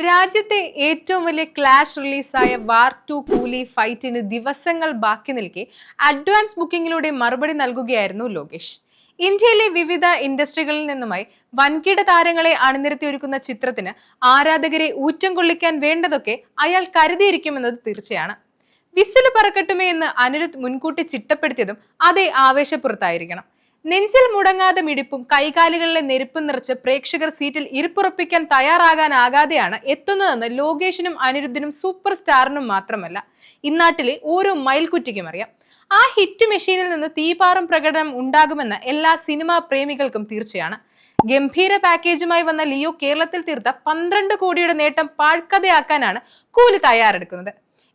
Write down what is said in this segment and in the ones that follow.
രാജ്യത്തെ ഏറ്റവും വലിയ ക്ലാഷ് റിലീസായ വാർ 2 കൂലി ഫൈറ്റിന് ദിവസങ്ങൾ ബാക്കി നിൽക്കെ അഡ്വാൻസ് ബുക്കിംഗിലൂടെ മറുപടി നൽകുകയായിരുന്നു ലോകേഷ്. ഇന്ത്യയിലെ വിവിധ ഇൻഡസ്ട്രികളിൽ നിന്നുമായി വൻകിട താരങ്ങളെ അണിനിരത്തിയൊരുക്കുന്ന ചിത്രത്തിന് ആരാധകരെ ഊറ്റം കൊള്ളിക്കാൻ വേണ്ടതൊക്കെ അയാൾ കരുതിയിരിക്കുമെന്നത് തീർച്ചയാണ്. വിസില് പറക്കട്ടുമേ എന്ന് അനിരുദ്ധ് മുൻകൂട്ടി ചിട്ടപ്പെടുത്തിയതും അതേ ആവേശപ്പുറത്തായിരിക്കണം. നെഞ്ചിൽ മുടങ്ങാതെ മിടിപ്പും കൈകാലുകളിലെ നെരുപ്പും നിറച്ച് പ്രേക്ഷകർ സീറ്റിൽ ഇരിപ്പുറപ്പിക്കാൻ തയ്യാറാകാനാകാതെയാണ് എത്തുന്നതെന്ന് ലോകേഷിനും അനിരുദ്ധിനും സൂപ്പർ സ്റ്റാറിനും മാത്രമല്ല ഇന്നാട്ടിലെ ഓരോ മയിൽക്കുറ്റിക്കും അറിയാം. ആ ഹിറ്റ് മെഷീനിൽ നിന്ന് തീപാറും പ്രകടനം ഉണ്ടാകുമെന്ന് എല്ലാ സിനിമാ പ്രേമികൾക്കും തീർച്ചയാണ്. ഗംഭീര പാക്കേജുമായി വന്ന ലിയോ കേരളത്തിൽ തീർത്ത 12 കോടിയുടെ നേട്ടം പാഴ്ക്കഥയാക്കാനാണ് കൂലി തയ്യാറെടുക്കുന്നത്.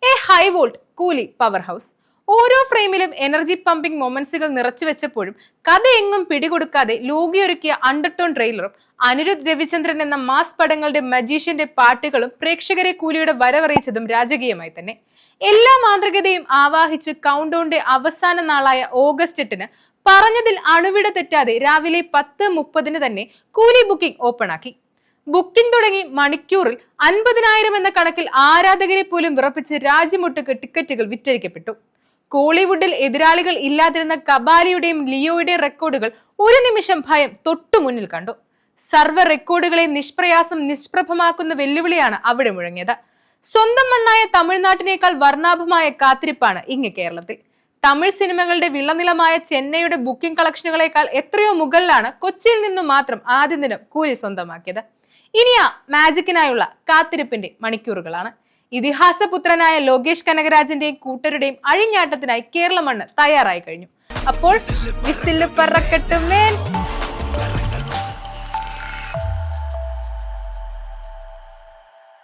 എ ഹൈ വോൾട്ട് കൂലി പവർ ഹൗസ്. ഓരോ ഫ്രെയിമിലും എനർജി പമ്പിംഗ് മൊമെന്റ്സുകൾ നിറച്ചു വെച്ചപ്പോഴും കഥ എങ്ങും പിടികൊടുക്കാതെ ലോകിയൊരുക്കിയ അണ്ടർടോൺ ട്രെയിലറും അനിരുദ്ധ് രവിചന്ദ്രൻ എന്ന മാസ് പടങ്ങളുടെ മജീഷ്യന്റെ പാട്ടുകളും പ്രേക്ഷകരെ കൂലിയുടെ വരവറിയിച്ചതും രാജകീയമായി തന്നെ. എല്ലാ മാന്ത്രികതയും ആവാഹിച്ച് കൗണ്ട് ഡൗണിന്റെ അവസാന നാളായ ഓഗസ്റ്റ് 8 പറഞ്ഞതിൽ അണുവിട തെറ്റാതെ രാവിലെ 10:30 തന്നെ കൂലി ബുക്കിംഗ് ഓപ്പൺ ആക്കി. ബുക്കിംഗ് തുടങ്ങി മണിക്കൂറിൽ 50,000 എന്ന കണക്കിൽ ആരാധകരെ പോലും വിറപ്പിച്ച് രാജ്യമൊട്ടുക്ക് ടിക്കറ്റുകൾ വിറ്റഴിക്കപ്പെട്ടു. കോളിവുഡിൽ എതിരാളികൾ ഇല്ലാതിരുന്ന കബാലിയുടെയും ലിയോയുടെയും റെക്കോർഡുകൾ ഒരു നിമിഷം ഭയം തൊട്ടു മുന്നിൽ കണ്ടു. സർവ്വ റെക്കോർഡുകളെ നിഷ്പ്രയാസം നിഷ്പ്രഭമാക്കുന്ന വെല്ലുവിളിയാണ് അവിടെ മുഴങ്ങിയത്. സ്വന്തം മണ്ണായ തമിഴ്നാട്ടിനേക്കാൾ വർണ്ണാഭമായ കാത്തിരിപ്പാണ് ഇങ്ങ് കേരളത്തിൽ. തമിഴ് സിനിമകളുടെ വിളനിലമായ ചെന്നൈയുടെ ബുക്കിംഗ് കളക്ഷനുകളെക്കാൾ എത്രയോ മുകളിലാണ് കൊച്ചിയിൽ നിന്നും മാത്രം ആദ്യ ദിനം കൂലി സ്വന്തമാക്കിയത്. ഇനി ആ മാജിക്കിനായുള്ള കാത്തിരിപ്പിന്റെ മണിക്കൂറുകളാണ്. ഇതിഹാസപുത്രനായ ലോകേഷ് കനകരാജിന്റെയും കൂട്ടരുടെയും അഴിഞ്ഞാട്ടത്തിനായി കേരള മണ്ണ് തയ്യാറായി കഴിഞ്ഞു. അപ്പോൾ വിസില് പറക്കട്ടുമേ.